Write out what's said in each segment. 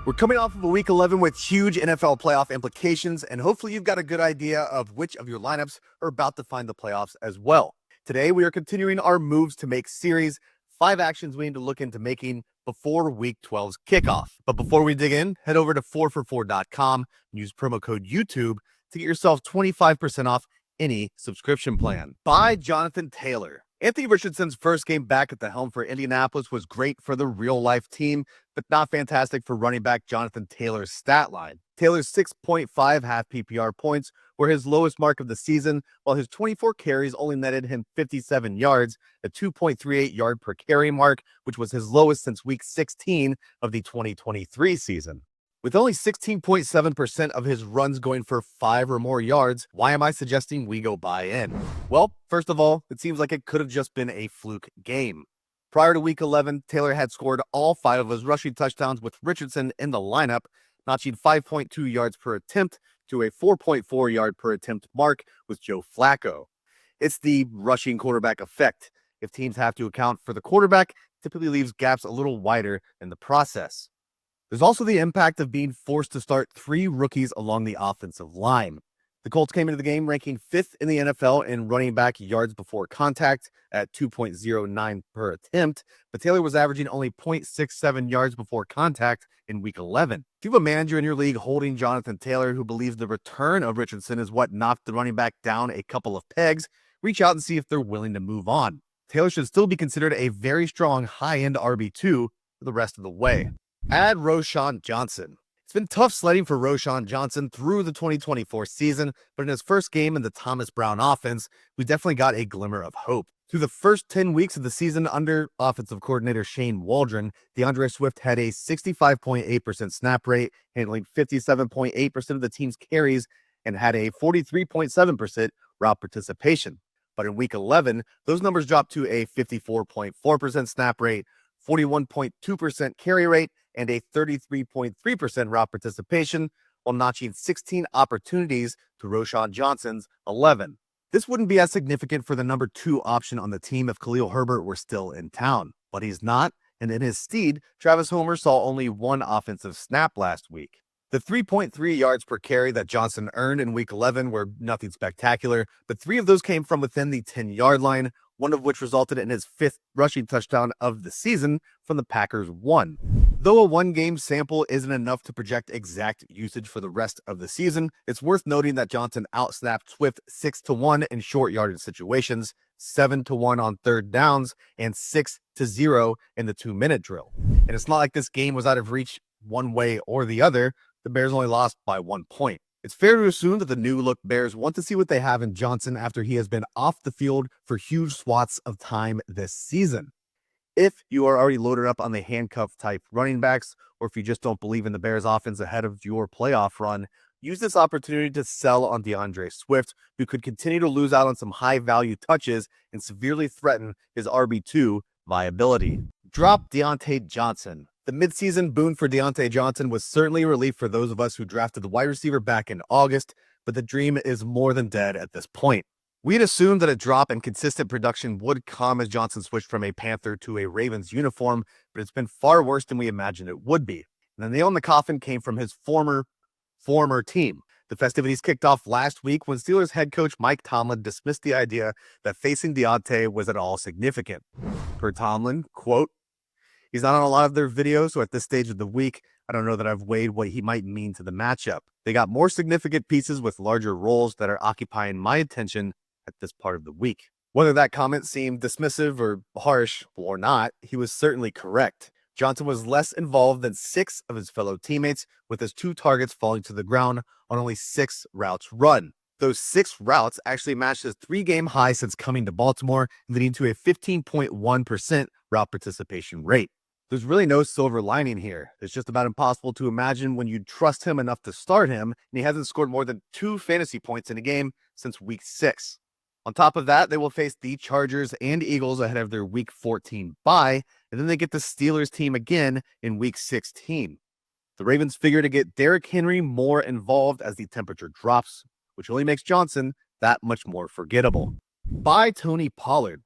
We're coming off of a week 11 with huge NFL playoff implications, and hopefully you've got a good idea of which of your lineups are about to find the playoffs as well. Today, we are continuing our moves to make series, 5 actions we need to look into making before week 12's kickoff. But before we dig in, head over to 4for4.com and use promo code YouTube to get yourself 25% off any subscription plan. By Jonathan Taylor. Anthony Richardson's first game back at the helm for Indianapolis was great for the real-life team, but not fantastic for running back Jonathan Taylor's stat line. Taylor's 6.5 half PPR points were his lowest mark of the season, while his 24 carries only netted him 57 yards, a 2.38 yard per carry mark, which was his lowest since week 16 of the 2023 season. With only 16.7% of his runs going for 5 or more yards, why am I suggesting we go buy in? Well, first of all, it seems like it could have just been a fluke game. Prior to week 11, Taylor had scored all 5 of his rushing touchdowns with Richardson in the lineup, notching 5.2 yards per attempt to a 4.4 yard per attempt mark with Joe Flacco. It's the rushing quarterback effect. If teams have to account for the quarterback, it typically leaves gaps a little wider in the process. There's also the impact of being forced to start 3 rookies along the offensive line. The Colts came into the game ranking 5th in the NFL in running back yards before contact at 2.09 per attempt, but Taylor was averaging only 0.67 yards before contact in week 11. If you have a manager in your league holding Jonathan Taylor who believes the return of Richardson is what knocked the running back down a couple of pegs, reach out and see if they're willing to move on. Taylor should still be considered a very strong high-end RB2 for the rest of the way. Add Roschon Johnson. It's been tough sledding for Roschon Johnson through the 2024 season, but in his first game in the Thomas Brown offense, we definitely got a glimmer of hope. Through the first 10 weeks of the season under offensive coordinator Shane Waldron, DeAndre Swift had a 65.8% snap rate, handling 57.8% of the team's carries, and had a 43.7% route participation. But in week 11, those numbers dropped to a 54.4% snap rate, 41.2% carry rate, and a 33.3% route participation, while notching 16 opportunities to Roschon Johnson's 11. This wouldn't be as significant for the number 2 option on the team if Khalil Herbert were still in town, but he's not, and in his stead, Travis Homer saw only 1 offensive snap last week. The 3.3 yards per carry that Johnson earned in week 11 were nothing spectacular, but 3 of those came from within the 10-yard line, one of which resulted in his 5th rushing touchdown of the season from the Packers 1. Though a 1-game sample isn't enough to project exact usage for the rest of the season, it's worth noting that Johnson outsnapped Swift 6-1 in short yardage situations, 7-1 on third downs, and 6-0 in the 2-minute drill. And it's not like this game was out of reach one way or the other. The Bears only lost by 1 point. It's fair to assume that the new-look Bears want to see what they have in Johnson after he has been off the field for huge swaths of time this season. If you are already loaded up on the handcuff-type running backs, or if you just don't believe in the Bears' offense ahead of your playoff run, use this opportunity to sell on DeAndre Swift, who could continue to lose out on some high-value touches and severely threaten his RB2 viability. Drop Diontae Johnson. The midseason boon for Diontae Johnson was certainly a relief for those of us who drafted the wide receiver back in August, but the dream is more than dead at this point. We had assumed that a drop in consistent production would come as Johnson switched from a Panther to a Ravens uniform, but it's been far worse than we imagined it would be. And the nail in the coffin came from his former team. The festivities kicked off last week when Steelers head coach Mike Tomlin dismissed the idea that facing Diontae was at all significant. Per Tomlin, quote, "He's not on a lot of their videos, so at this stage of the week, I don't know that I've weighed what he might mean to the matchup. They got more significant pieces with larger roles that are occupying my attention at this part of the week." Whether that comment seemed dismissive or harsh or not, he was certainly correct. Johnson was less involved than 6 of his fellow teammates, with his 2 targets falling to the ground on only 6 routes run. Those 6 routes actually matched his 3-game high since coming to Baltimore, leading to a 15.1% route participation rate. There's really no silver lining here. It's just about impossible to imagine when you trust him enough to start him, and he hasn't scored more than 2 fantasy points in a game since week 6. On top of that, they will face the Chargers and Eagles ahead of their week 14 bye, and then they get the Steelers team again in week 16. The Ravens figure to get Derrick Henry more involved as the temperature drops, which only makes Johnson that much more forgettable. Buy Tony Pollard.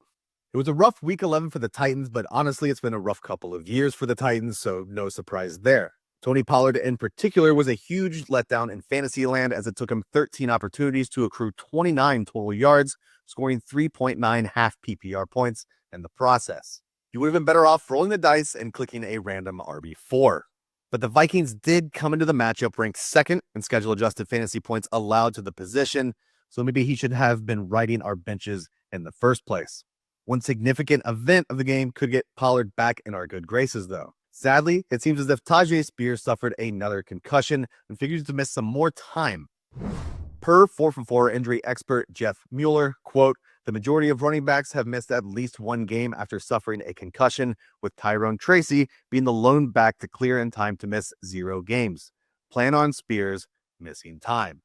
It was a rough week 11 for the Titans, but honestly, it's been a rough couple of years for the Titans, so no surprise there. Tony Pollard in particular was a huge letdown in fantasy land as it took him 13 opportunities to accrue 29 total yards, scoring 3.9 half PPR points in the process. You would have been better off rolling the dice and clicking a random RB4. But the Vikings did come into the matchup ranked second in schedule-adjusted fantasy points allowed to the position, so maybe he should have been riding our benches in the first place. One significant event of the game could get Pollard back in our good graces, though. Sadly, it seems as if Tyjae Spears suffered another concussion and figures to miss some more time. Per 4for4 injury expert Jeff Mueller, quote, "The majority of running backs have missed at least one game after suffering a concussion, with Tyrone Tracy being the lone back to clear in time to miss 0 games. Plan on Spears missing time."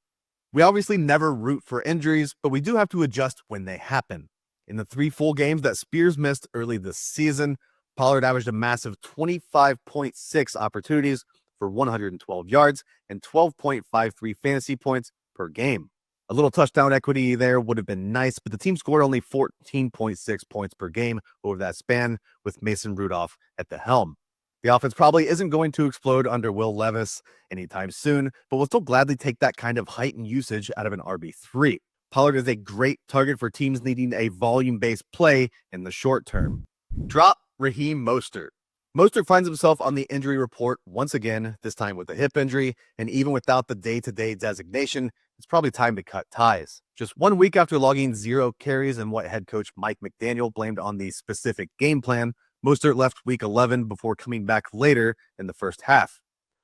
We obviously never root for injuries, but we do have to adjust when they happen. In the 3 full games that Spears missed early this season, Pollard averaged a massive 25.6 opportunities for 112 yards and 12.53 fantasy points per game. A little touchdown equity there would have been nice, but the team scored only 14.6 points per game over that span with Mason Rudolph at the helm. The offense probably isn't going to explode under Will Levis anytime soon, but we'll still gladly take that kind of heightened usage out of an RB3. Pollard is a great target for teams needing a volume-based play in the short term. Drop Raheem Mostert. Mostert finds himself on the injury report once again, this time with a hip injury, and even without the day-to-day designation, it's probably time to cut ties. Just 1 week after logging 0 carries and what head coach Mike McDaniel blamed on the specific game plan, Mostert left week 11 before coming back later in the first half.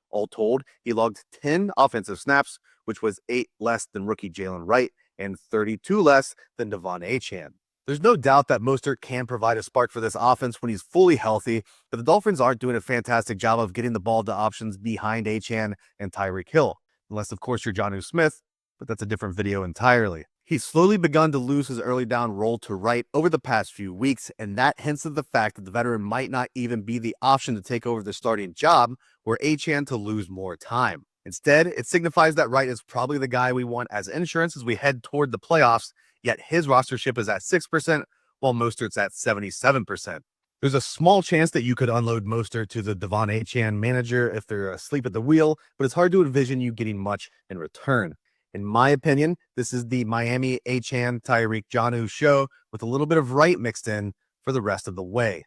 All told, he logged 10 offensive snaps, which was 8 less than rookie Jalen Wright and 32 less than Devon Achane. There's no doubt that Mostert can provide a spark for this offense when he's fully healthy, but the Dolphins aren't doing a fantastic job of getting the ball to options behind Achane and Tyreek Hill. Unless, of course, you're Jonnu Smith, but that's a different video entirely. He's slowly begun to lose his early down role to Wright over the past few weeks, and that hints at the fact that the veteran might not even be the option to take over the starting job, or Achane to lose more time. Instead, it signifies that Wright is probably the guy we want as insurance as we head toward the playoffs, yet his rostership is at 6%, while Mostert's at 77%. There's a small chance that you could unload Mostert to the Devon Achane manager if they're asleep at the wheel, but it's hard to envision you getting much in return. In my opinion, this is the Miami Achane Tyreek Jonnu show with a little bit of Wright mixed in for the rest of the way.